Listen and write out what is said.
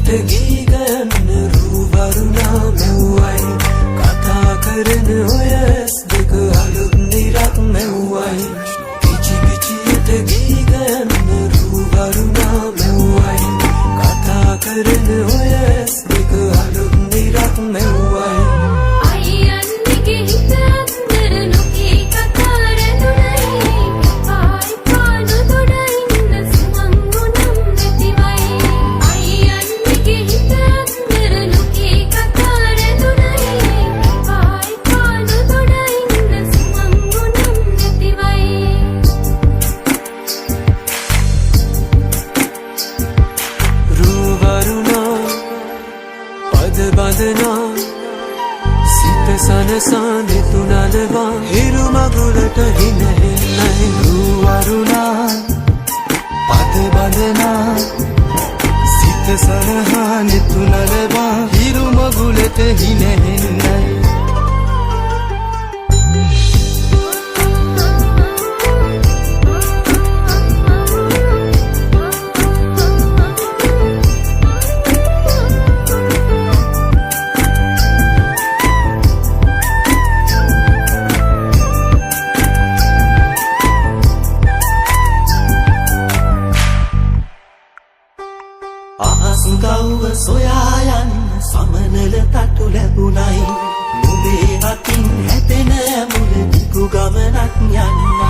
පිචියට ගීගයන්න රූවරුණා මෙව්වයි කතා කරන ඔය ඇස් දෙක අලුත් නිරක් මෙව්වයි පිචියට ගීගයන්න රූවරුණා මෙව්වයි කතා කරන ඔය ඇස් දෙක අලුත් නිරක් මෙව්වයි බඳනා සිත සනසා දෙතුනලවා හිරු මගුලට හිනහෙන්නයි රුවරුණා පද බඳනා සිත සනහා දෙතුනලවා හිරු මගුලට හිනහෙන්නයි අහස්ගව්ව සොයා යන්න සමනල තටු ලැබුණයි නුඹේ අතින් හැපෙන මුල දිගු ගමනක් යන්න